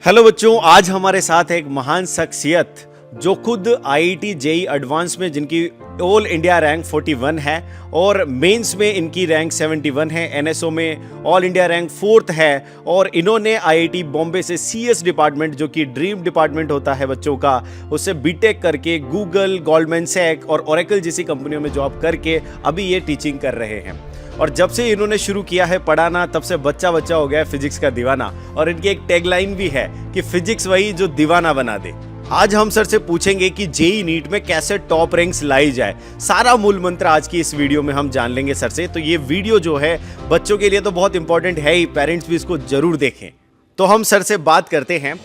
Hello बच्चों, आज हमारे साथ एक महान शख्सियत जो खुद आईआईटी जेईई एडवांस में जिनकी ऑल इंडिया रैंक 41 है और मेंस में इनकी रैंक 71 है, एनएसओ में ऑल इंडिया रैंक 4th है और इन्होंने आईआईटी बॉम्बे से सीएस डिपार्टमेंट जो कि ड्रीम डिपार्टमेंट होता है बच्चों का, उससे बीटेक करके गूगल, गोल्डमैन सैक और ओरेकल जैसी कंपनियों में जॉब करके अभी ये टीचिंग कर रहे हैं। और जब से इन्होंने शुरू किया है पढ़ाना तब से बच्चा बच्चा हो गया है फिजिक्स का दीवाना। और इनकी एक टैगलाइन भी है कि फिजिक्स वही जो दीवाना बना दे। आज हम सर से पूछेंगे कि जेईई नीट में कैसे टॉप रैंक्स लाई जाए। सारा मूल मंत्र आज की इस वीडियो में हम जान लेंगे सर से। तो ये वीडियो जो है बच्चों के लिए तो बहुत इंपॉर्टेंट है ही, पेरेंट्स भी इसको जरूर देखें। तो हम सर से बात करते हैं।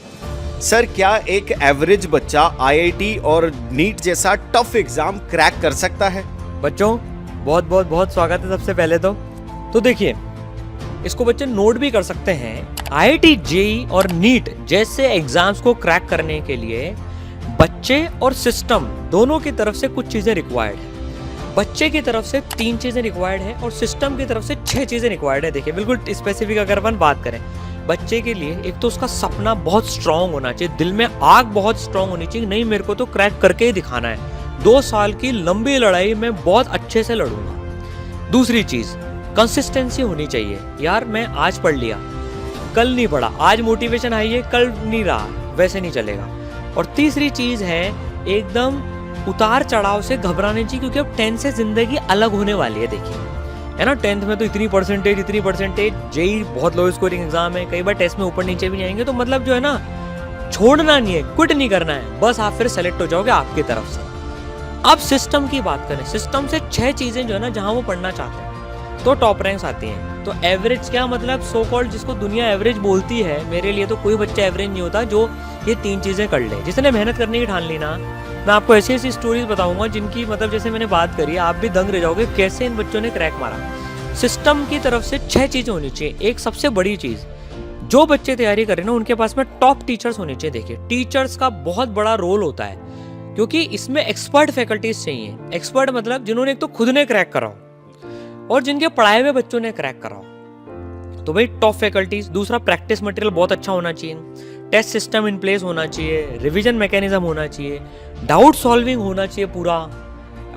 सर, क्या एक एवरेज बच्चा आईआईटी और नीट जैसा टफ एग्जाम क्रैक कर सकता है? बच्चों बहुत बहुत बहुत स्वागत है सबसे पहले तो देखिए, इसको बच्चे नोट भी कर सकते हैं। आईआईटी जेईई और नीट जैसे एग्जाम्स को क्रैक करने के लिए बच्चे और सिस्टम दोनों की तरफ से कुछ चीजें रिक्वायर्ड है। बच्चे की तरफ से 3 चीजें रिक्वायर्ड है और सिस्टम की तरफ से 6 चीजें रिक्वायर्ड है। देखिए बिल्कुल स्पेसिफिक अगर अपन बात करें, बच्चे के लिए एक तो उसका सपना बहुत स्ट्रांग होना चाहिए, दिल में आग बहुत स्ट्रांग होनी चाहिए, नहीं मेरे को तो क्रैक करके ही दिखाना है, 2 साल की लंबी लड़ाई में बहुत अच्छे से लड़ूंगा। दूसरी चीज कंसिस्टेंसी होनी चाहिए। यार मैं आज पढ़ लिया, कल नहीं पढ़ा, आज मोटिवेशन आई है, कल नहीं रहा, वैसे नहीं चलेगा। और तीसरी चीज है एकदम उतार चढ़ाव से घबराने चाहिए, क्योंकि अब 10th से जिंदगी अलग होने वाली है। देखिए है ना, 10th में तो इतनी परसेंटेज, जेईई बहुत लो स्कोरिंग एग्जाम है, कई बार टेस्ट में ऊपर नीचे भी नहीं आएंगे। तो मतलब जो है ना, छोड़ना नहीं है, क्विट नहीं करना है, बस आप फिर सेलेक्ट हो जाओगे आपकी तरफ से। अब सिस्टम की बात करें, सिस्टम से 6 चीजें जो है ना, जहां वो पढ़ना चाहते हैं तो टॉप रैंक्स आती हैं। तो एवरेज क्या मतलब, सो कॉल्ड जिसको दुनिया एवरेज बोलती है, मेरे लिए तो कोई बच्चा एवरेज नहीं होता जो ये 3 चीजें कर ले। जिसने मेहनत करने की ठान ली ना, मैं आपको ऐसी ऐसी स्टोरीज बताऊंगा जिनकी मतलब जैसे मैंने बात करी, आप भी दंग रह जाओगे कैसे इन बच्चों ने क्रैक मारा। सिस्टम की तरफ से 6 चीजें होनी चाहिए। एक सबसे बड़ी चीज, जो बच्चे तैयारी कर रहे हैं ना, उनके पास में टॉप टीचर्स होने चाहिए। देखिए टीचर्स का बहुत बड़ा रोल होता है, क्योंकि इसमें एक्सपर्ट फैकल्टीज चाहिए। एक्सपर्ट मतलब जिन्होंने एक तो खुद ने क्रैक करा हो और जिनके पढ़ाए हुए बच्चों ने क्रैक करा हो, तो भाई टॉप फैकल्टीज। दूसरा, प्रैक्टिस मटेरियल बहुत अच्छा होना चाहिए, टेस्ट सिस्टम इन प्लेस होना चाहिए, रिवीजन मैकेनिज्म होना चाहिए, डाउट सॉल्विंग होना चाहिए, पूरा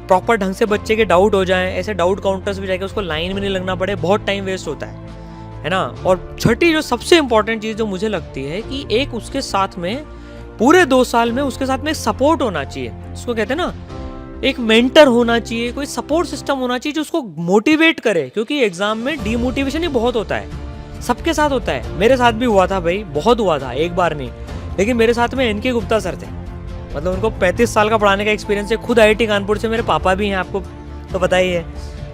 प्रॉपर ढंग से बच्चे के डाउट हो जाए, ऐसे डाउट काउंटर्स भी जाके उसको लाइन में नहीं लगना पड़े, बहुत टाइम वेस्ट होता है ना। और छठी जो सबसे इंपॉर्टेंट चीज जो मुझे लगती है कि एक उसके साथ में पूरे 2 साल में उसके साथ में सपोर्ट होना चाहिए। उसको कहते हैं ना, एक मेंटर होना चाहिए, कोई सपोर्ट सिस्टम होना चाहिए जो उसको मोटिवेट करे, क्योंकि एग्जाम में डीमोटिवेशन ही बहुत होता है, सबके साथ होता है। मेरे साथ भी हुआ था भाई, बहुत हुआ था, एक बार नहीं। लेकिन मेरे साथ में एनके गुप्ता सर थे, मतलब उनको 35 साल का पढ़ाने का एक्सपीरियंस है, खुद आईआईटी कानपुर से मेरे पापा भी हैं, आपको तो पता ही है।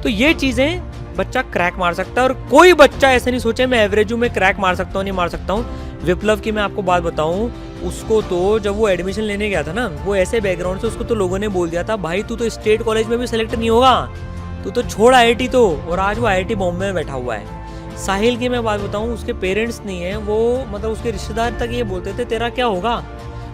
तो ये चीजें बच्चा क्रैक मार सकता है। और कोई बच्चा ऐसे नहीं सोचे मैं एवरेज हूँ, मैं क्रैक मार सकता हूँ, नहीं मार सकता हूँ। विप्लव की मैं आपको बात बताऊं, उसको तो जब वो एडमिशन लेने गया था ना, वो ऐसे बैकग्राउंड से, उसको तो लोगों ने बोल दिया था भाई तू तो स्टेट कॉलेज में भी सेलेक्ट नहीं होगा, तू तो छोड़ आईआईटी तो। और आज वो आईआईटी बॉम्बे में बैठा हुआ है। साहिल की मैं बात बताऊं, उसके पेरेंट्स नहीं है, वो मतलब उसके रिश्तेदार तक ये बोलते थे तेरा क्या होगा।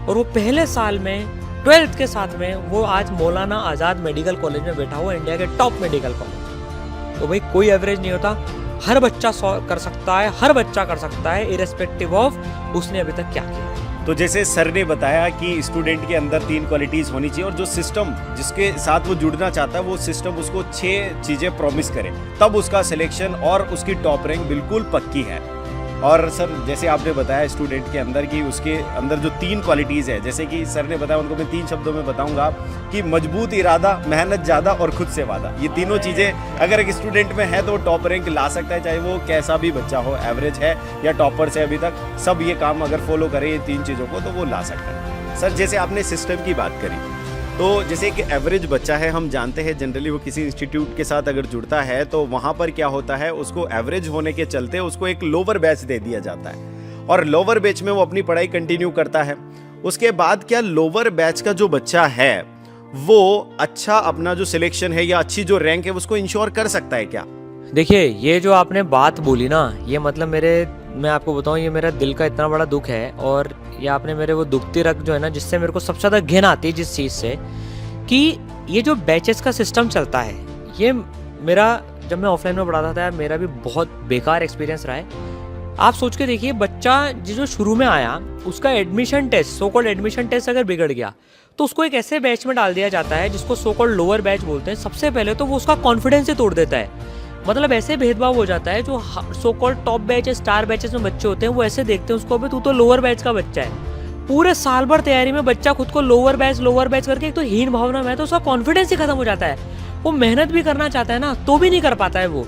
और वो पहले साल में 12th के साथ में वो आज मौलाना आज़ाद मेडिकल कॉलेज में बैठा हुआ, इंडिया के टॉप मेडिकल कॉलेज। तो भाई कोई एवरेज नहीं होता, हर बच्चा कर सकता है, हर बच्चा कर सकता है, इरेस्पेक्टिव ऑफ उसने अभी तक क्या किया। तो जैसे सर ने बताया कि स्टूडेंट के अंदर 3 क्वालिटीज होनी चाहिए और जो सिस्टम जिसके साथ वो जुड़ना चाहता है वो सिस्टम उसको 6 चीजें प्रॉमिस करे, तब उसका सिलेक्शन और उसकी टॉप रैंक बिल्कुल पक्की है। और सर जैसे आपने बताया स्टूडेंट के अंदर की उसके अंदर जो 3 क्वालिटीज़ है, जैसे कि सर ने बताया, उनको मैं 3 शब्दों में बताऊंगा कि मजबूत इरादा, मेहनत ज़्यादा और खुद से वादा। ये तीनों चीज़ें अगर एक स्टूडेंट में है तो वो टॉप रैंक ला सकता है, चाहे वो कैसा भी बच्चा हो, एवरेज है या टॉपर से अभी तक, सब ये काम अगर फॉलो करे ये 3 चीज़ों को तो वो ला सकता है। सर जैसे आपने सिस्टम की बात करी, तो जैसे एक एवरेज बच्चा है, हम जानते हैं जनरली वो किसी इंस्टीट्यूट के साथ अगर जुड़ता है तो वहाँ पर क्या होता है, उसको एवरेज होने के चलते उसको एक लोअर बैच दे दिया जाता है और लोअर बैच में वो अपनी पढ़ाई कंटिन्यू करता है। उसके बाद क्या लोअर बैच का जो बच्चा है वो अच्छा अपना जो सिलेक्शन है या अच्छी जो रैंक है उसको इंश्योर कर सकता है क्या? देखिए ये जो आपने बात बोली ना, ये मतलब मैं आपको बताऊं, ये मेरा दिल का इतना बड़ा दुख है। और ये आपने मेरे वो दुखती रख जो है ना, जिससे मेरे को सबसे ज़्यादा घिन आती है जिस चीज़ से, कि ये जो बैचेस का सिस्टम चलता है, ये मेरा जब मैं ऑफलाइन में पढ़ाता था मेरा भी बहुत बेकार एक्सपीरियंस रहा है। आप सोच के देखिए, बच्चा जो शुरू में आया उसका admission test, so called admission test अगर बिगड़ गया तो उसको एक ऐसे बैच में डाल दिया जाता है जिसको सो कॉल्ड लोअर बैच बोलते हैं। सबसे पहले तो वो उसका कॉन्फिडेंस ही तोड़ देता है। मतलब ऐसे भेदभाव हो जाता है, जो so called top batch, star batches में बच्चे होते हैं वो ऐसे देखते हैं उसको, अबे तू तो लोअर बैच का बच्चा है। पूरे साल भर तैयारी में बच्चा खुद को लोअर बैच करके एक तो हीन भावना में, तो उसका कॉन्फिडेंस ही खत्म हो जाता है। वो मेहनत भी करना चाहता है ना तो भी नहीं कर पाता है वो।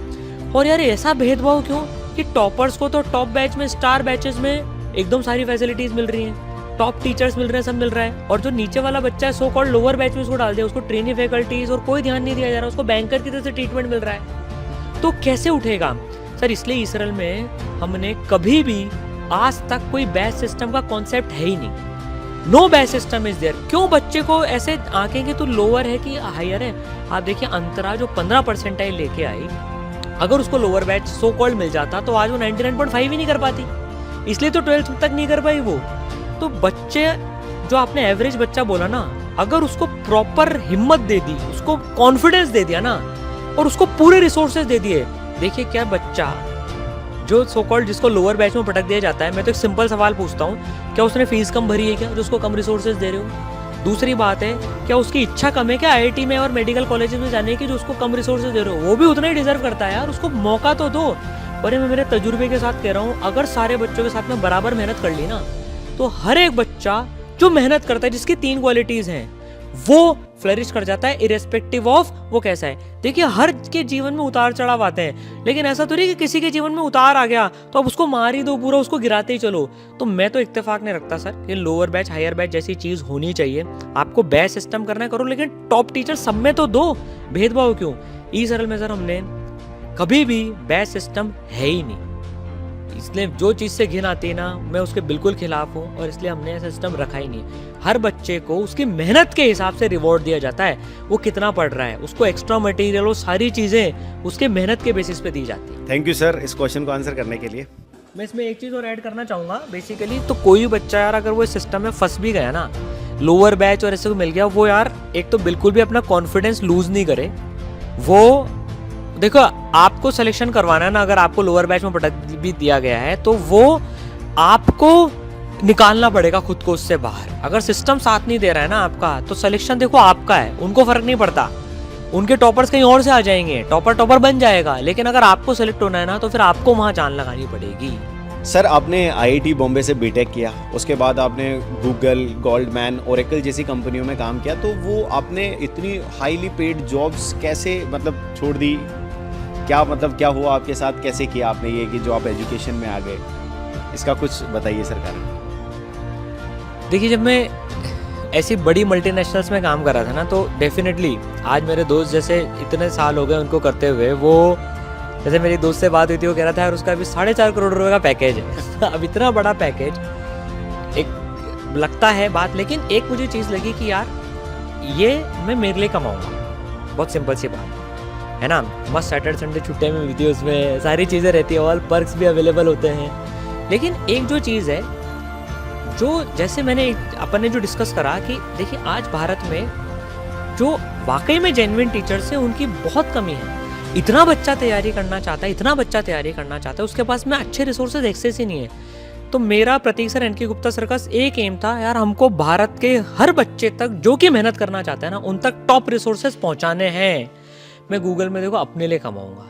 और यार ऐसा भेदभाव क्यों कि टॉपर्स को तो टॉप बैच में, स्टार बैचेस में एकदम सारी फैसिलिटीज मिल रही हैं, टॉप टीचर्स मिल रहे हैं, सब मिल रहा है, और जो नीचे वाला बच्चा है सो कॉल्ड लोअर बैच में उसको डाल दिया, उसको ट्रेनिंग फैकल्टीज और कोई ध्यान नहीं दिया जा रहा, उसको बैंकर की तरह से ट्रीटमेंट मिल रहा है, तो कैसे उठेगा सर? इसलिए इसराइल में हमने कभी भी आज तक कोई बैच सिस्टम का कॉन्सेप्ट है ही नहीं। No batch system is there. क्यों बच्चे को ऐसे आंकें कि तू लोअर है कि हायर है? आप देखिए अंतरा जो 15% लेके आई, अगर उसको लोअर बैच सो कॉल्ड मिल जाता तो आज वो 99.5 ही नहीं कर पाती, इसलिए तो 12th तक नहीं कर पाई वो। तो बच्चे जो आपने एवरेज बच्चा बोला ना, अगर उसको प्रॉपर हिम्मत दे दी, उसको कॉन्फिडेंस दे दिया ना और उसको पूरे रिसोर्सेज दे दिए, देखिए क्या बच्चा जो सो कॉल्ड जिसको लोअर बैच में पटक दिया जाता है, मैं तो एक सिंपल सवाल पूछता हूँ, क्या उसने फीस कम भरी है क्या जो उसको कम रिसोर्सेज दे रहे हो? दूसरी बात है, क्या उसकी इच्छा कम है क्या आईआईटी में और मेडिकल कॉलेजेस में जाने की जो उसको कम रिसोर्सेज दे रहे हो? वो भी उतना ही डिजर्व करता है यार, उसको मौका तो दो। पर मैं मेरे तजुर्बे के साथ कह रहा हूँ, अगर सारे बच्चों के साथ में बराबर मेहनत कर ली ना, तो हर एक बच्चा जो मेहनत करता है, जिसकी 3 क्वालिटीज हैं, वो फ्लरिश कर जाता है इरेस्पेक्टिव ऑफ वो कैसा है। देखिए हर के जीवन में उतार चढ़ाव आते हैं, लेकिन ऐसा तो नहीं कि किसी के जीवन में उतार आ गया तो अब उसको मार ही दो पूरा, उसको गिराते ही चलो। तो मैं तो इत्तेफाक नहीं रखता सर कि लोअर बैच हायर बैच जैसी चीज होनी चाहिए। आपको बैच सिस्टम करना करो, लेकिन टॉप टीचर सब में तो दो। भेदभाव क्यों? इसराइल में सर हमने कभी भी बैच सिस्टम है ही नहीं, इसलिए जो चीज से घिन आती है ना, मैं उसके बिल्कुल खिलाफ हूँ, और इसलिए हमने सिस्टम रखा ही नहीं। हर बच्चे को उसकी मेहनत के हिसाब से रिवॉर्ड दिया जाता है, वो कितना पढ़ रहा है, उसको एक्स्ट्रा मटेरियल, वो सारी चीजें उसके मेहनत के बेसिस पे दी जाती है। थैंक यू सर इस क्वेश्चन को आंसर करने के लिए। मैं इसमें एक चीज और ऐड करना चाहूंगा बेसिकली, तो कोई बच्चा यार अगर वो इस सिस्टम में फंस भी गया ना, लोअर बैच और ऐसे को मिल गया, वो यार एक तो बिल्कुल भी अपना कॉन्फिडेंस लूज नहीं करे। वो देखो आपको सिलेक्शन करवाना है ना, अगर आपको लोअर बैच में पटक भी दिया गया है तो वो आपको निकालना पड़ेगा खुद को उससे बाहर। अगर सिस्टम साथ नहीं दे रहा है ना आपका, तो सिलेक्शन देखो आपका है, उनको फर्क नहीं पड़ता, उनके टॉपर्स कहीं और से आ जाएंगे, टॉपर बन जाएगा, लेकिन अगर आपको सेलेक्ट होना है ना तो फिर आपको वहां जान लगानी पड़ेगी। सर आपने आईआईटी बॉम्बे से बीटेक किया, उसके बाद आपने गूगल, गोल्डमैन, ओरेकल जैसी कंपनियों में काम किया, तो वो आपने इतनी हाईली पेड जॉब्स कैसे मतलब छोड़ दी? क्या मतलब क्या हुआ आपके साथ, कैसे किया आपने ये कि जो आप एजुकेशन में आ गए? इसका कुछ बताइए सरकार। देखिए जब मैं ऐसी बड़ी मल्टीनेशनल्स में काम कर रहा था ना, तो डेफिनेटली आज मेरे दोस्त जैसे इतने साल हो गए उनको करते हुए, वो जैसे मेरी दोस्त से बात हुई थी, वो कह रहा था यार उसका अभी 4.5 करोड़ रुपए का पैकेज है अब इतना बड़ा पैकेज एक लगता है बात, लेकिन एक मुझे चीज़ लगी कि यार ये मैं मेरे लिए कमाऊंगा, बहुत सिंपल सी बात है ना। मस्त सैटरडे संडे छुट्टियाँ में मिलती है, उसमें सारी चीज़ें रहती है, ऑल पर्क्स भी अवेलेबल होते हैं। लेकिन एक जो चीज़ है, जो जैसे मैंने अपन ने जो डिस्कस करा कि देखिए आज भारत में जो वाकई में जेन्युइन टीचर्स हैं उनकी बहुत कमी है। इतना बच्चा तैयारी करना चाहता है, उसके पास में अच्छे रिसोर्सेज एक्सेस ही नहीं है। तो मेरा प्रतीक सर, एनके गुप्ता सर का एक एम था यार, हमको भारत के हर बच्चे तक जो कि मेहनत करना चाहता है ना, उन तक टॉप रिसोर्सेज पहुंचाने हैं। मैं गूगल में देखो अपने लिए कमाऊंगा,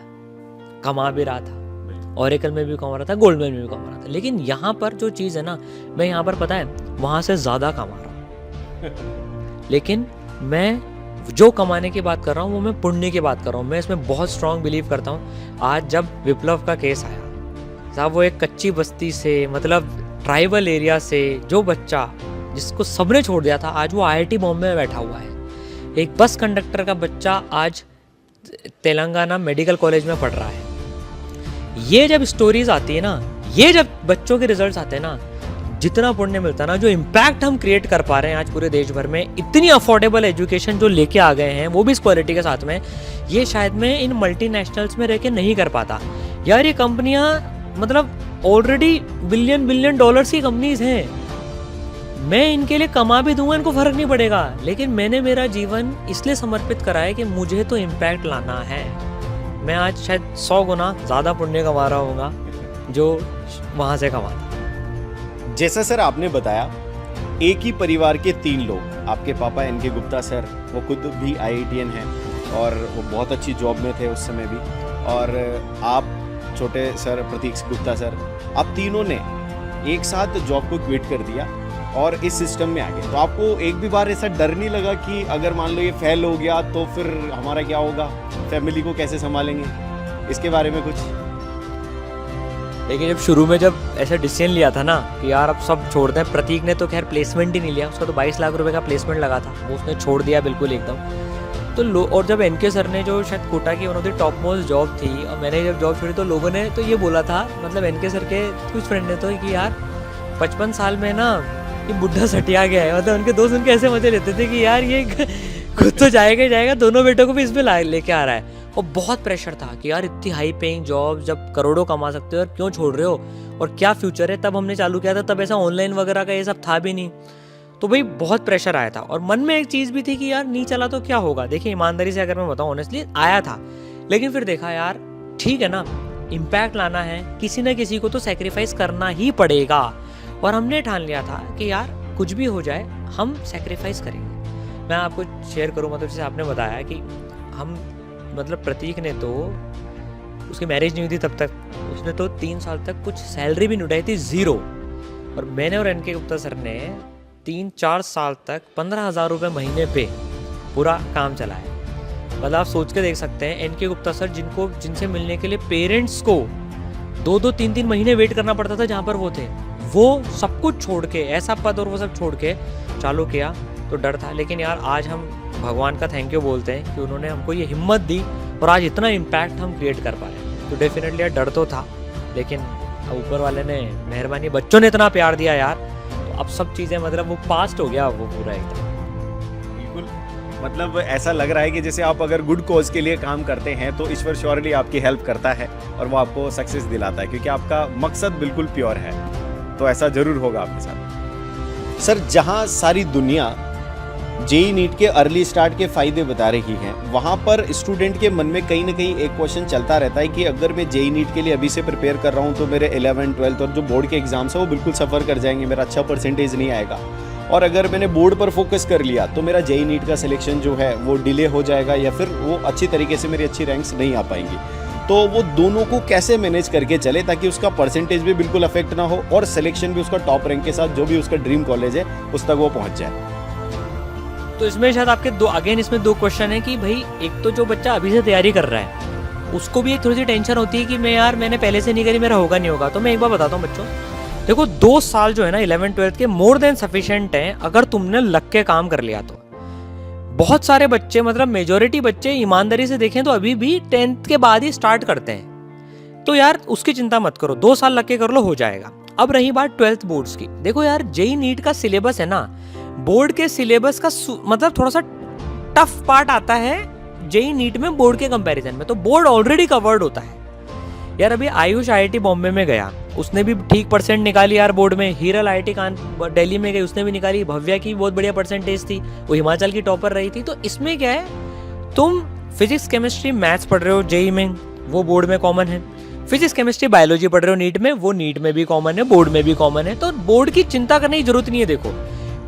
कमा भी रहा था, ओरेकल में भी कमा रहा था, गोल्डमैन में भी कमा रहा था, लेकिन यहाँ पर जो चीज़ है ना, मैं यहाँ पर पता है वहाँ से ज़्यादा कमा रहा हूँ लेकिन मैं जो कमाने की बात कर रहा हूँ वो मैं पुण्य की बात कर रहा हूँ। मैं इसमें बहुत स्ट्रांग बिलीव करता हूँ। आज जब विप्लव का केस आया साहब, वो एक कच्ची बस्ती से, मतलब ट्राइबल एरिया से जो बच्चा जिसको सबने छोड़ दिया था, आज वो आईआईटी बॉम्बे में बैठा हुआ है। एक बस कंडक्टर का बच्चा आज तेलंगाना मेडिकल कॉलेज में पढ़ रहा है। ये जब स्टोरीज आती है ना, ये जब बच्चों के रिजल्ट्स आते हैं ना, जितना पुण्य मिलता है ना, जो इम्पैक्ट हम क्रिएट कर पा रहे हैं आज पूरे देश भर में, इतनी अफोर्डेबल एजुकेशन जो लेके आ गए हैं, वो भी इस क्वालिटी के साथ में, ये शायद मैं इन मल्टीनेशनल्स में रह के नहीं कर पाता। यार ये कंपनियां मतलब ऑलरेडी बिलियन डॉलर्स की कंपनीज हैं, मैं इनके लिए कमा भी दूंगा, इनको फर्क नहीं पड़ेगा, लेकिन मैंने मेरा जीवन इसलिए समर्पित करा है कि मुझे तो इम्पैक्ट लाना है। मैं आज शायद 100 गुना ज़्यादा पुण्य कमा रहा होगा जो वहाँ से कमाता। जैसा सर आपने बताया, एक ही परिवार के 3 लोग, आपके पापा एन के गुप्ता सर, वो खुद भी IITian हैं और वो बहुत अच्छी जॉब में थे उस समय भी, और आप छोटे सर प्रतीक गुप्ता सर, आप तीनों ने एक साथ जॉब को क्विट कर दिया और इस सिस्टम में आ गए। तो आपको एक भी बार ऐसा डर नहीं लगा कि अगर मान लो ये फेल हो गया तो फिर हमारा क्या होगा, फैमिली को कैसे संभालेंगे? इसके बारे में कुछ। देखिए, जब शुरू में जब ऐसा डिसीजन लिया था ना कि यार अब सब छोड़ दें, प्रतीक ने तो खैर प्लेसमेंट ही नहीं लिया, उसका तो 22 लाख रुपए का प्लेसमेंट लगा था, वो उसने छोड़ दिया बिल्कुल एकदम। तो और जब एनके सर ने जो शायद कोटा की उन्होंने टॉप मोस्ट जॉब थी और मैंने जब जॉब छोड़ी तो लोगों ने तो ये बोला था, मतलब एनके सर के कुछ फ्रेंड ने तो, कि यार 55 साल में ना ये बुढ़ा सटिया गया है। मतलब उनके दोस्त उनके ऐसे मजे लेते थे कि यार ये खुद तो जाएगा ही जाएगा, दोनों बेटों को भी इसमें लेके आ रहा है। और बहुत प्रेशर था कि यार इतनी हाई पेइंग जॉब, जब करोड़ों कमा सकते हो और क्यों छोड़ रहे हो, और क्या फ्यूचर है। तब हमने चालू किया था, तब ऐसा ऑनलाइन वगैरह का ये सब था भी नहीं, तो भाई बहुत प्रेशर आया था। और मन में एक चीज़ भी थी कि यार नहीं चला तो क्या होगा। देखिए, ईमानदारी से अगर मैं बताऊँ, ऑनेस्टली आया था, लेकिन फिर देखा यार ठीक है ना, इम्पैक्ट लाना है, किसी ना किसी को तो सेक्रीफाइस करना ही पड़ेगा। और हमने ठान लिया था कि यार कुछ भी हो जाए हम सेक्रीफाइस करेंगे। मैं आपको शेयर करूँ, मतलब जैसे आपने बताया कि हम, मतलब प्रतीक ने तो, उसकी मैरिज नहीं हुई थी तब तक, उसने तो 3 साल तक कुछ सैलरी भी नहीं उठाई थी, 0। और मैंने और एनके गुप्ता सर ने 3-4 साल तक 15,000 रुपये महीने पे पूरा काम चलाया। मतलब आप सोच के देख सकते हैं, एनके गुप्ता सर जिनसे मिलने के लिए पेरेंट्स को 2-2, 3-3 महीने वेट करना पड़ता था जहाँ पर वो थे, वो सब कुछ छोड़ के, ऐसा पद और वो सब छोड़ के चालू किया। तो डर था, लेकिन यार आज हम भगवान का थैंक यू बोलते हैं कि उन्होंने हमको ये हिम्मत दी और आज इतना इम्पैक्ट हम क्रिएट कर पा रहे हैं। तो डेफिनेटली यार डर तो था, लेकिन ऊपर वाले ने मेहरबानी, बच्चों ने इतना प्यार दिया यार, तो अब सब चीज़ें, मतलब वो पास्ट हो गया वो पूरा एकदम। बिल्कुल, मतलब ऐसा लग रहा है कि जैसे आप अगर गुड कॉज के लिए काम करते हैं तो ईश्वर श्योरली आपकी हेल्प करता है और वो आपको सक्सेस दिलाता है, क्योंकि आपका मकसद बिल्कुल प्योर है। तो ऐसा जरूर होगा आपके साथ। सर, जहां सारी दुनिया जेई नीट के अर्ली स्टार्ट के फायदे बता रही है, वहां पर स्टूडेंट के मन में कहीं ना कहीं एक क्वेश्चन चलता रहता है कि अगर मैं जेई नीट के लिए अभी से प्रिपेयर कर रहा हूं तो मेरे 11th 12th और जो बोर्ड के एग्जाम्स है वो बिल्कुल सफ़र कर जाएंगे, मेरा अच्छा परसेंटेज नहीं आएगा। और अगर मैंने बोर्ड पर फोकस कर लिया तो मेरा जेई नीट का सिलेक्शन जो है वो डिले हो जाएगा, या फिर वो अच्छी तरीके से मेरी अच्छी रैंक्स नहीं आ पाएंगी। तो वो दोनों को कैसे मैनेज करके चले ताकि उसका परसेंटेज भी बिल्कुल अफेक्ट ना हो और सिलेक्शन भी उसका टॉप रैंक के साथ, जो भी उसका ड्रीम कॉलेज है उस तक वो पहुंच जाए। तो इसमें शायद आपके इसमें दो क्वेश्चन है कि भाई, एक तो जो बच्चा अभी से तैयारी कर रहा है उसको भी एक थोड़ी सी टेंशन होती है कि मैंने पहले से नहीं करी, मेरा होगा नहीं होगा। तो मैं एक बार बताता हूँ बच्चों, देखो 2 साल जो है ना 11th 12th के मोर देन सफिशिएंट हैं अगर तुमने लग के काम कर लिया तो। बहुत सारे बच्चे, मतलब मेजोरिटी बच्चे ईमानदारी से देखें तो अभी भी 10th के बाद ही स्टार्ट करते हैं। तो यार उसकी चिंता मत करो, 2 साल लग के कर लो, हो जाएगा। अब रही बात 12th बोर्ड्स की, देखो यार जेई नीट का सिलेबस है ना, बोर्ड के सिलेबस का मतलब थोड़ा सा टफ पार्ट आता है जेई नीट में बोर्ड के कंपैरिजन में। तो बोर्ड ऑलरेडी कवर्ड होता है यार। अभी आयुष IIT बॉम्बे में गया, उसने भी ठीक परसेंट निकाली यार बोर्ड में। हीरल IIT दिल्ली में गई, उसने भी निकाली। भव्या की बहुत बढ़िया परसेंटेज थी, वो हिमाचल की टॉपर रही थी। तो इसमें क्या है, तुम फिजिक्स केमिस्ट्री मैथ्स पढ़ रहे हो जेई में, वो बोर्ड में कॉमन है। फिजिक्स केमिस्ट्री बायोलॉजी पढ़ रहे हो नीट में, वो नीट में भी कॉमन है, बोर्ड में भी कॉमन है। तो बोर्ड की चिंता करने की जरूरत नहीं है। देखो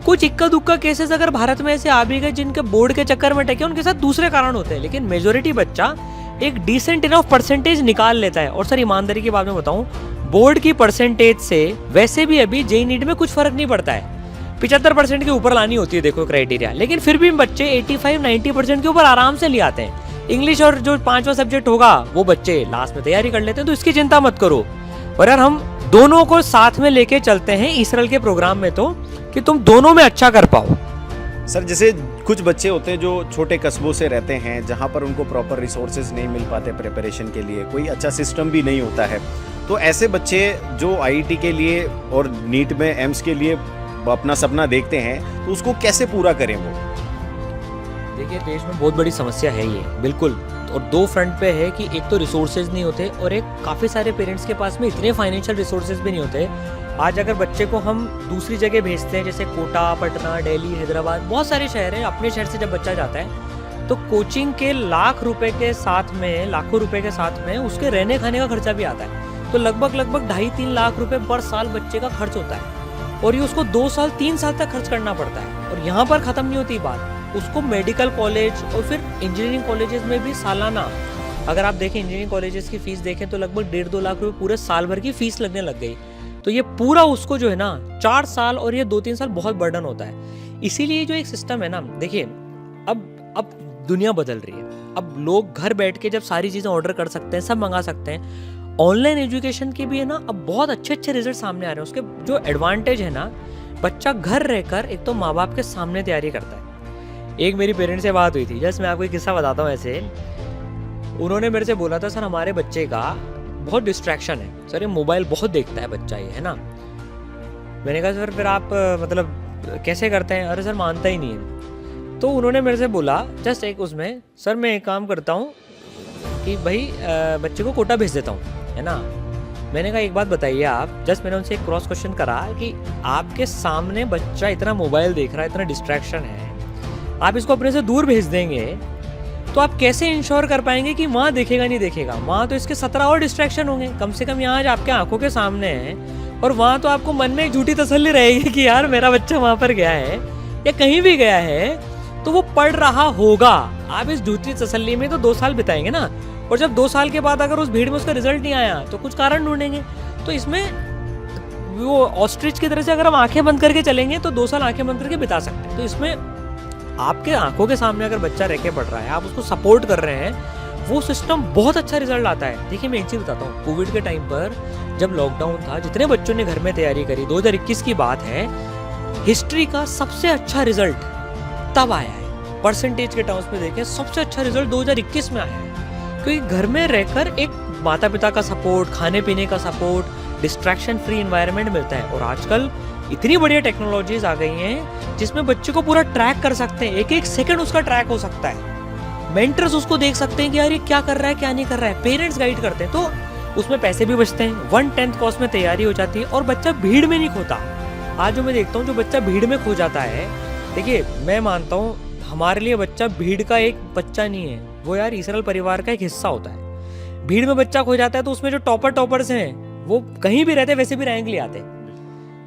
कुछ इक्का दुक्का केसेस अगर भारत में ऐसे आ भी गए जिनके बोर्ड के चक्कर में टके, उनके साथ दूसरे कारण होते हैं, लेकिन मेजोरिटी बच्चा एक डिसेंट इनफ परसेंटेज निकाल लेता है। और सर ईमानदारी की बात में बताऊं, बोर्ड की परसेंटेज से वैसे भी अभी जेई नीट में कुछ फर्क नहीं पड़ता है। 75% के ऊपर लानी होती है देखो क्राइटेरिया, लेकिन फिर भी बच्चे 85-90% के ऊपर आराम से ले आते हैं। इंग्लिश और जो 5वां सब्जेक्ट होगा वो बच्चे लास्ट में तैयारी कर लेते हैं। तो इसकी चिंता मत करो। और यार हम दोनों को साथ में लेके चलते हैं इसरल के प्रोग्राम में, तो कि तुम दोनों में अच्छा कर पाओ। सर, जैसे कुछ बच्चे होते हैं जो छोटे कस्बों से रहते हैं, जहाँ पर उनको प्रॉपर रिसोर्सेज नहीं मिल पाते प्रिपरेशन के लिए, कोई अच्छा सिस्टम भी नहीं होता है, तो ऐसे बच्चे जो IIT के लिए और नीट में एम्स के लिए अपना सपना देखते हैं, तो उसको कैसे पूरा करें वो? देखिए देश में बहुत बड़ी समस्या है ये, बिल्कुल। और 2 फ्रंट पे है कि एक तो रिसोर्सेज नहीं होते, और एक काफ़ी सारे पेरेंट्स के पास में इतने फाइनेंशियल रिसोर्सेज भी नहीं होते। आज अगर बच्चे को हम दूसरी जगह भेजते हैं, जैसे कोटा, पटना, दिल्ली, हैदराबाद, बहुत सारे शहर हैं, अपने शहर से जब बच्चा जाता है तो कोचिंग के लाखों रुपए के साथ में उसके रहने खाने का खर्चा भी आता है। तो लगभग 2.5-3 लाख रुपए पर साल बच्चे का खर्च होता है, और ये उसको 2 साल 3 साल तक खर्च करना पड़ता है। और यहाँ पर खत्म नहीं होती बात, उसको मेडिकल कॉलेज और फिर इंजीनियरिंग कॉलेजेस में भी सालाना, अगर आप देखें इंजीनियरिंग कॉलेजेस की फीस देखें तो लगभग 1.5-2 लाख रुपए पूरे साल भर की फीस लगने लग गई। तो ये पूरा उसको जो है ना 4 साल और ये 2-3 साल बहुत बर्डन होता है। इसीलिए जो एक सिस्टम है ना, देखिए अब दुनिया बदल रही है। अब लोग घर बैठ के जब सारी चीजें ऑर्डर कर सकते हैं, सब मंगा सकते हैं। ऑनलाइन एजुकेशन के भी है ना अब बहुत अच्छे रिजल्ट सामने आ रहे हैं। उसके जो एडवांटेज है ना, बच्चा घर रहकर एक तो माँ बाप के सामने तैयारी करता है। एक मेरी पेरेंट्स से बात हुई थी, जस्ट मैं आपको एक किस्सा बताता हूँ। ऐसे उन्होंने मेरे से बोला था, सर हमारे बच्चे का बहुत डिस्ट्रैक्शन है सर, ये मोबाइल बहुत देखता है बच्चा ये, है ना। मैंने कहा सर फिर आप मतलब कैसे करते हैं? अरे सर मानता ही नहीं है। तो उन्होंने मेरे से बोला जस्ट एक उसमें, सर मैं एक काम करता हूँ कि भाई बच्चे को कोटा भेज देता हूँ, है ना। मैंने कहा एक बात बताइए आप, जस्ट मैंने उनसे एक क्रॉस क्वेश्चन करा कि आपके सामने बच्चा इतना मोबाइल देख रहा है, इतना डिस्ट्रैक्शन है, आप इसको अपने से दूर भेज देंगे तो आप कैसे इंश्योर कर पाएंगे कि वहाँ देखेगा नहीं देखेगा? वहाँ तो इसके 17 और डिस्ट्रैक्शन होंगे। कम से कम यहाँ आपके आंखों के सामने है, और वहाँ तो आपको मन में एक झूठी तसल्ली रहेगी कि यार मेरा बच्चा वहाँ पर गया है या कहीं भी गया है तो वो पढ़ रहा होगा। आप इस झूठी तसल्ली में तो 2 साल बिताएंगे ना, और जब 2 साल के बाद अगर उस भीड़ में उसका रिजल्ट नहीं आया तो कुछ कारण ढूंढेंगे। तो इसमें वो ऑस्ट्रिच की तरह से अगर हम आंखें बंद करके चलेंगे तो 2 साल आंखें बंद करके बिता सकते हैं। तो इसमें आपके आंखों के सामने अगर बच्चा रह के पढ़ रहा है, आप उसको सपोर्ट कर रहे हैं, वो सिस्टम बहुत अच्छा रिजल्ट आता है। देखिए मैं एक चीज बताता हूँ, कोविड के टाइम पर जब लॉकडाउन था, जितने बच्चों ने घर में तैयारी करी, 2021 की बात है, हिस्ट्री का सबसे अच्छा रिजल्ट तब आया है। परसेंटेज के टर्म्स में देखें सबसे अच्छा रिजल्ट 2021 में आया है, क्योंकि घर में रहकर एक माता पिता का सपोर्ट, खाने पीने का सपोर्ट, डिस्ट्रैक्शन फ्री एनवायरनमेंट मिलता है। और आजकल इतनी बढ़िया टेक्नोलॉजीज आ गई हैं जिसमें बच्चे को पूरा ट्रैक कर सकते हैं, एक सेकंड उसका ट्रैक हो सकता है। मेंटर्स उसको देख सकते हैं कि यार ये क्या कर रहा है क्या नहीं कर रहा है, पेरेंट्स गाइड करते हैं। तो उसमें पैसे भी बचते हैं, 1/10 कॉस्ट में तैयारी हो जाती है, और बच्चा भीड़ में नहीं खोता। आज जो मैं देखता हूँ जो बच्चा भीड़ में खो जाता है, देखिए मैं मानता हूँ हमारे लिए बच्चा भीड़ का एक बच्चा नहीं है, वो यार इसराइल परिवार का एक हिस्सा होता है। भीड़ में बच्चा खो जाता है तो उसमें जो टॉपर्स हैं वो कहीं भी रहते वैसे भी रैंक ले आते,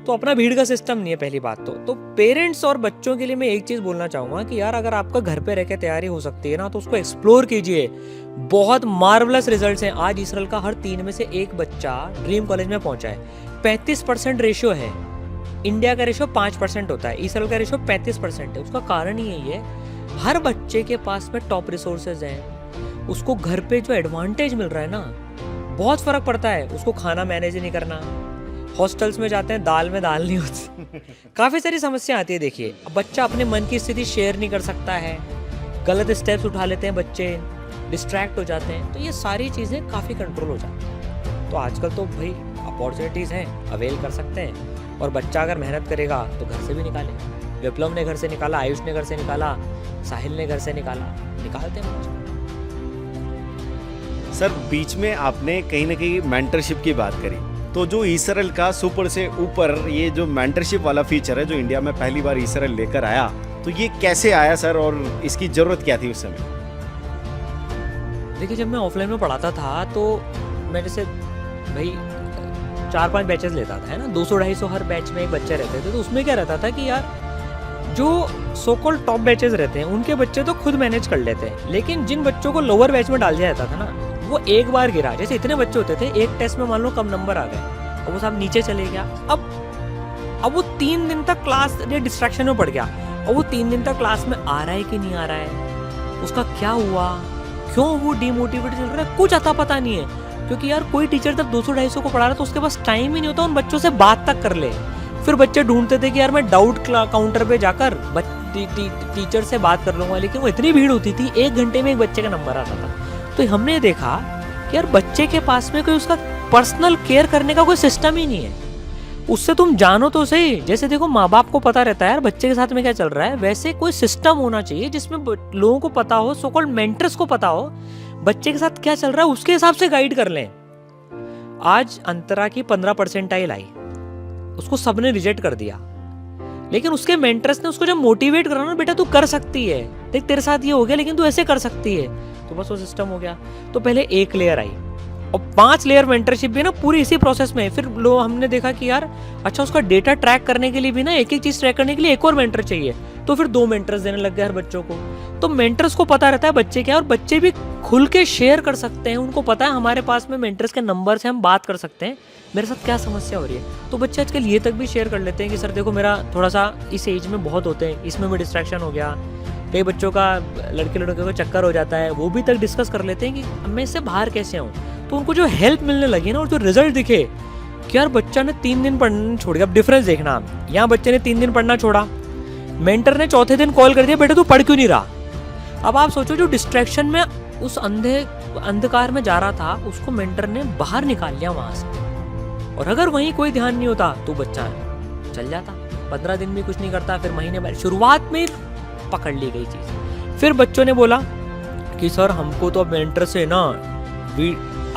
तो अपना भीड़ का सिस्टम नहीं है पहली बात तो पेरेंट्स और बच्चों के लिए मैं एक चीज बोलना चाहूंगा कि यार अगर आपका घर पे रह के तैयारी हो सकती है ना तो उसको एक्सप्लोर कीजिए, बहुत मार्वलस रिजल्ट्स हैं। आज इसराइल का हर 3 में से 1 बच्चा ड्रीम कॉलेज में पहुंचा है। 35% रेशियो है, इंडिया का रेशियो 5% होता है, इसराइल का रेशियो 35% है। उसका कारण ही यही है, हर बच्चे के पास में टॉप रिसोर्सेज हैं, उसको घर पे जो एडवांटेज मिल रहा है ना, बहुत फर्क पड़ता है। उसको खाना मैनेज नहीं करना, हॉस्टल्स में जाते हैं दाल में दाल नहीं होती काफ़ी सारी समस्या आती है। देखिए अब बच्चा अपने मन की स्थिति शेयर नहीं कर सकता है, गलत स्टेप्स उठा लेते हैं बच्चे, डिस्ट्रैक्ट हो जाते हैं, तो ये सारी चीज़ें काफ़ी कंट्रोल हो जाती हैं। तो आजकल तो भाई अपॉर्चुनिटीज़ हैं, अवेल कर सकते हैं, और बच्चा अगर मेहनत करेगा तो घर से भी निकाले। विप्लव ने घर से निकाला, आयुष ने घर से निकाला, साहिल ने घर से निकाला, निकालते हैं बच्चे। सर बीच में आपने कहीं ना कहीं मेंटरशिप की बात करी, तो जो इसराइल का सुपर से ऊपर ये जो मेंटरशिप वाला फीचर है जो इंडिया में पहली बार इसराइल लेकर आया, तो ये कैसे आया सर और इसकी जरूरत क्या थी उस समय? देखिए जब मैं ऑफलाइन में पढ़ाता था तो मैं जैसे भाई 4-5 बैचेस लेता था, है ना, 200-250 हर बैच में एक बच्चे रहते थे। तो उसमें क्या रहता था कि यार जो सो कॉल्ड टॉप बैचेस रहते हैं उनके बच्चे तो खुद मैनेज कर लेते हैं, लेकिन जिन बच्चों को लोअर बैच में डाल दिया जाता था ना, वो एक बार गिरा, जैसे इतने बच्चे होते थे, एक टेस्ट में मान लो कम नंबर आ गए और वो सब नीचे चले गया। अब वो 3 दिन तक क्लास डिस्ट्रैक्शन में पड़ गया, और वो 3 दिन तक क्लास में आ रहा है कि नहीं आ रहा है, उसका क्या हुआ, क्यों वो डिमोटिवेटेड चल रहा है, कुछ अता पता नहीं है। क्योंकि यार कोई टीचर जब 200-250 को पढ़ा रहा है तो उसके पास टाइम ही नहीं होता उन बच्चों से बात तक कर ले। फिर बच्चे ढूंढते थे कि यार मैं डाउट काउंटर पे जाकर टीचर से बात कर लूंगा, लेकिन वो इतनी भीड़ होती थी, 1 घंटे में एक बच्चे का नंबर आता था। तो हमने देखा कि यार बच्चे के पास में कोई उसका पर्सनल केयर करने का कोई सिस्टम ही नहीं है। उससे तुम जानो तो सही, जैसे देखो माँ बाप को पता रहता है यार बच्चे के साथ में क्या चल रहा है, वैसे कोई सिस्टम होना चाहिए जिसमें लोगों को पता हो, सो कॉल्ड मेंटर्स को पता हो बच्चे के साथ क्या चल रहा है, उसके हिसाब से गाइड कर लें। आज अंतरा की 15 परसेंटाइल आई, उसको सबने रिजेक्ट कर दिया, लेकिन उसके मेंटर्स ने उसको जब मोटिवेट करा ना, बेटा तू कर सकती है, देख तेरे साथ ये हो गया लेकिन तू ऐसे कर सकती है, तो बस वो सिस्टम हो गया। तो पहले एक लेयर आई, और 5 लेयर मेंटरशिप भी ना पूरी इसी प्रोसेस में है। फिर लो हमने देखा कि यार अच्छा उसका डेटा ट्रैक करने के लिए भी ना एक एक चीज ट्रैक करने के लिए एक और मेंटर चाहिए, तो फिर 2 मेंटर्स देने लग गए हर बच्चों को। तो मेंटर्स को पता रहता है बच्चे क्या है, और बच्चे भी खुल के शेयर कर सकते हैं, उनको पता है हमारे पास में मेंटर्स के नंबर से हम बात कर सकते हैं, मेरे साथ क्या समस्या हो रही है। तो बच्चे आजकल ये तक भी शेयर कर लेते हैं कि सर देखो मेरा थोड़ा सा इस एज में बहुत होते हैं, इसमें भी डिस्ट्रैक्शन हो गया, कई बच्चों का लड़के लड़के को चक्कर हो जाता है, वो भी तक डिस्कस कर लेते हैं कि मैं इससे बाहर कैसे आऊँ। तो उनको जो हेल्प मिलने लगी ना और जो रिजल्ट दिखे कि यार बच्चा ने 3 दिन पढ़ना छोड़ गया। अब डिफरेंस देखना आप, यहाँ बच्चे ने 3 दिन पढ़ना छोड़ा, मेंटर ने चौथे दिन कॉल कर दिया बेटा तू पढ़ क्यों नहीं रहा। अब आप सोचो जो डिस्ट्रैक्शन में उस अंधकार में जा रहा था उसको मेंटर ने बाहर निकाल लिया वहां से, और अगर वहीं कोई ध्यान नहीं होता तो बच्चा चल जाता, 15 दिन भी कुछ नहीं करता, फिर महीने भर शुरुआत में पकड़ ली गई चीज। फिर बच्चों ने बोला कि सर हमको तो अब मेंटर से ना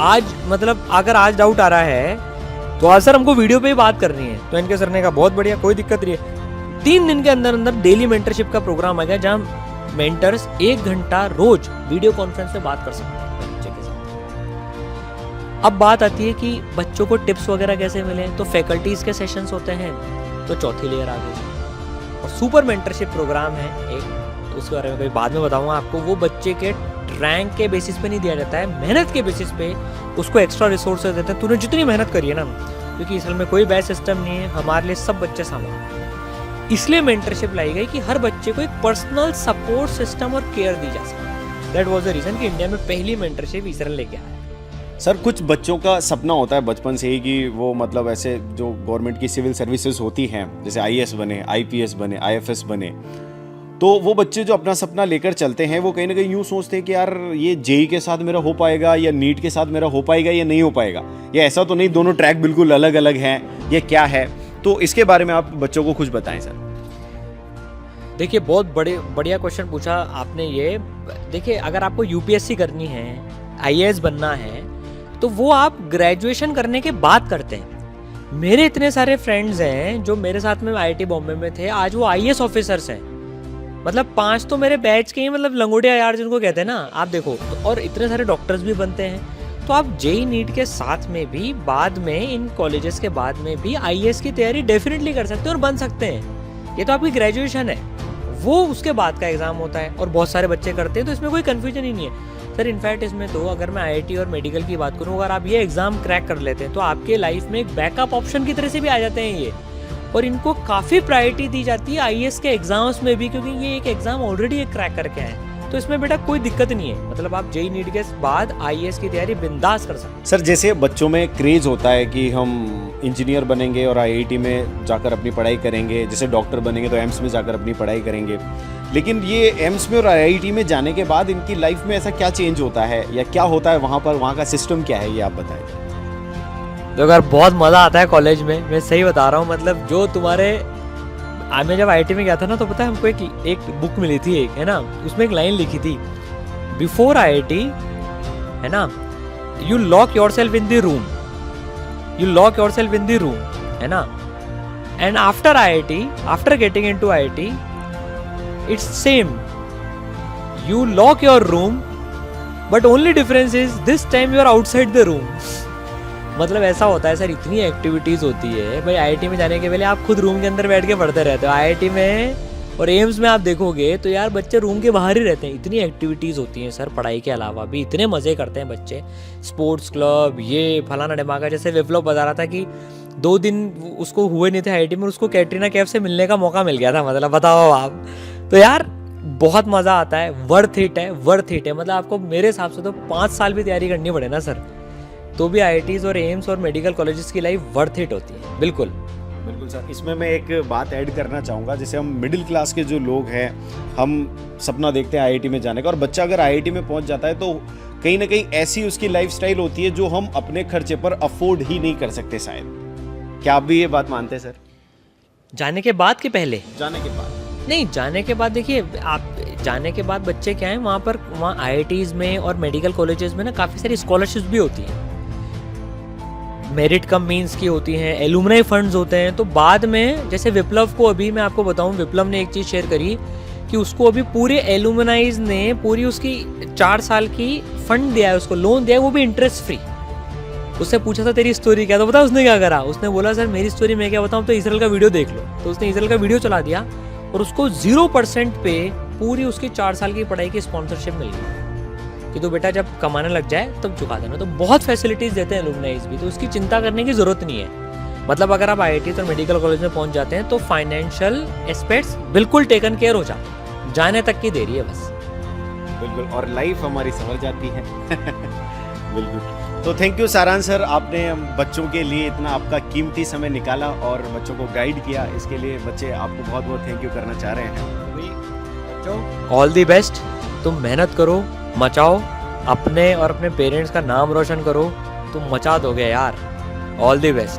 आज मतलब अगर आज डाउट आ रहा है तो आज सर हमको वीडियो पे ही बात करनी है। तो इनके सर ने कहा बहुत बढ़िया, कोई दिक्कत नहीं है। 3 दिन के अंदर अंदर डेली मेंटरशिप का प्रोग्राम आ गया जहां मेंटर्स 1 घंटा रोज वीडियो कॉन्फ्रेंस से बात कर सकते हैं बच्चे के साथ। अब बात आती है कि बच्चों को टिप्स वगैरह कैसे मिले, तो फैकल्टीज के सेशंस होते हैं, तो चौथी लेयर आ गई। और सुपर मेंटरशिप प्रोग्राम है एक, तो उसके बारे में कभी बाद में बताऊंगा आपको। वो बच्चे के रैंक के बेसिस पे नहीं दिया जाता है, मेहनत के बेसिस पे उसको एक्स्ट्रा रिसोर्सेज देते हैं। तूने जितनी मेहनत करी है ना, क्योंकि असल में कोई बैच सिस्टम नहीं है, हमारे लिए सब बच्चे समान, इसलिए मेंटरशिप लाई गई कि हर बच्चे को एक पर्सनल सपोर्ट सिस्टम और केयर दी जा सके। दैट वाज द रीजन कि इंडिया में पहली मेंटरशिप इसरन लेके आया। सर कुछ बच्चों का सपना होता है बचपन से ही कि वो मतलब ऐसे जो गवर्नमेंट की सिविल सर्विसेज होती हैं जैसे आईएएस बने, आईपीएस बने, आईएफएस बने, तो वो बच्चे जो अपना सपना लेकर चलते हैं वो कहीं ना कहीं यूँ सोचते हैं कि यार ये जेई के साथ मेरा हो पाएगा या नीट के साथ मेरा हो पाएगा या नहीं हो पाएगा, या ऐसा तो नहीं दोनों ट्रैक बिल्कुल अलग अलग हैं, ये क्या है। तो इसके बारे में आप बच्चों को कुछ बताएं सर। देखिए बहुत बढ़िया क्वेश्चन पूछा आपने ये। देखिए अगर आपको यूपीएससी करनी है, आईएएस बनना है, तो वो आप ग्रेजुएशन करने के बाद करते हैं। मेरे इतने सारे फ्रेंड्स हैं जो मेरे साथ में आईआईटी बॉम्बे में थे, आज वो आईएएस ऑफिसर्स हैं। मतलब 5 तो मेरे बैच के ही मतलब लंगोटिया यार जिनको कहते हैं ना, आप देखो। और इतने सारे डॉक्टर्स भी बनते हैं। तो आप जेई नीट के साथ में भी बाद में इन कॉलेजेस के बाद में भी आईएएस की तैयारी डेफिनेटली कर सकते हैं और बन सकते हैं। ये तो आपकी ग्रेजुएशन है, वो उसके बाद का एग्जाम होता है और बहुत सारे बच्चे करते हैं, तो इसमें कोई कन्फ्यूजन ही नहीं है सर। इनफैक्ट इसमें तो अगर मैं आईआईटी और मेडिकल की बात करूँ, अगर आप ये एग्जाम क्रैक कर लेते हैं तो आपके लाइफ में एक बैकअप ऑप्शन की तरह से भी आ जाते हैं ये, और इनको काफ़ी प्रायोरिटी दी जाती है आईएएस के एग्जाम्स में भी, क्योंकि ये एक एग्जाम ऑलरेडी क्रैक करके आए। तो इसमें बेटा कोई दिक्कत नहीं है, मतलब आप जेई नीट के बाद आईएएस की तैयारी बिंदास कर सकते हैं। सर जैसे बच्चों में क्रेज होता है कि हम इंजीनियर बनेंगे और आईआईटी में जाकर अपनी पढ़ाई करेंगे, जैसे डॉक्टर बनेंगे तो एम्स में जाकर अपनी पढ़ाई करेंगे, लेकिन ये एम्स में और आईआईटी में जाने के बाद इनकी लाइफ में ऐसा क्या चेंज होता है या क्या होता है वहाँ पर, वहाँ का सिस्टम क्या है, ये आप बताएं। तो अगर बहुत मज़ा आता है कॉलेज में, मैं सही बता रहा हूँ। मतलब जो तुम्हारे मैं जब आईआईटी में गया था ना, तो पता है हमको एक बुक मिली थी एक, है ना, उसमें एक लाइन लिखी थी, बिफोर आईआईटी, है ना, you lock yourself in the room, you lock yourself in the room, है ना, and after IIT, after getting into IIT, it's same, you lock your room, but only difference is this time you are outside the room. मतलब ऐसा होता है sir, इतनी activities होती है भाई। आईआईटी में जाने के पहले आप खुद रूम के अंदर बैठ के पढ़ते रहते हो, आईआईटी में और एम्स में आप देखोगे तो यार बच्चे रूम के बाहर ही रहते हैं। इतनी एक्टिविटीज़ होती हैं सर, पढ़ाई के अलावा भी इतने मज़े करते हैं बच्चे, स्पोर्ट्स क्लब, ये फलाना ढमाका। जैसे विप्लव बता रहा था कि 2 दिन उसको हुए नहीं थे आईआईटी में, उसको कैटरीना कैफ से मिलने का मौका मिल गया था। मतलब बताओ आप, तो यार बहुत मज़ा आता है, वर्थ इट है, वर्थ इट है। मतलब आपको मेरे हिसाब से तो 5 साल भी तैयारी करनी पड़े ना सर, तो भी आईआईटीज़ और एम्स और मेडिकल कॉलेजेस की लाइफ वर्थ इट होती है। बिल्कुल बिल्कुल सर। इसमें मैं एक बात ऐड करना चाहूँगा, जैसे हम मिडिल क्लास के जो लोग हैं, हम सपना देखते हैं आईआईटी में जाने का, और बच्चा अगर आईआईटी में पहुँच जाता है तो कहीं ना कहीं ऐसी उसकी लाइफस्टाइल होती है जो हम अपने खर्चे पर अफोर्ड ही नहीं कर सकते शायद। क्या आप भी ये बात मानते हैं सर? जाने के बाद कि पहले? जाने के बाद। नहीं, जाने के बाद देखिए, आप जाने के बाद बच्चे क्या हैं, वहाँ आईआईटीज़ में और मेडिकल कॉलेजेस में ना काफ़ी सारी स्कॉलरशिप्स भी होती हैं, मेरिट कम मीन्स की होती हैं, एलुमनाई फंड्स होते हैं। तो बाद में जैसे विप्लव को, अभी मैं आपको बताऊं, विप्लव ने एक चीज़ शेयर करी कि उसको अभी पूरे एलुमनाइज ने पूरी उसकी 4 साल की फंड दिया है, उसको लोन दिया है, वो भी इंटरेस्ट फ्री। उससे पूछा था तेरी स्टोरी क्या, तो बता उसने क्या करा, उसने बोला सर मेरी स्टोरी मैं क्या बताऊँ, तो इसराइल का वीडियो देख लो। तो उसने इसराइल का वीडियो चला दिया और उसको 0% पे पूरी उसकी 4 साल की पढ़ाई की स्पॉन्सरशिप मिल गई कि तो बेटा जब कमाने लग जाए तब चुका देना। तो बहुत फैसिलिटीज देते हैं एलुमनाइज भी, तो उसकी चिंता करने की जरूरत नहीं है। मतलब अगर आप IIT और मेडिकल कॉलेज में पहुंच जाते हैं तो फाइनेंशियल एस्पेक्ट्स बिल्कुल टेकन केयर हो जाते हैं, जाने तक की देरी है बस। बिल्कुल, और लाइफ हमारी संवर जाती है। बिल्कुल। तो थैंक यू सारांश सर, आपने बच्चों के लिए इतना आपका कीमती समय निकाला और बच्चों को गाइड किया, इसके लिए बच्चे आपको बहुत बहुत थैंक यू करना चाह रहे हैं। ऑल दी बेस्ट, तुम मेहनत करो, मचाओ, अपने और अपने पेरेंट्स का नाम रोशन करो, तुम मचा दोगे यार। All the best.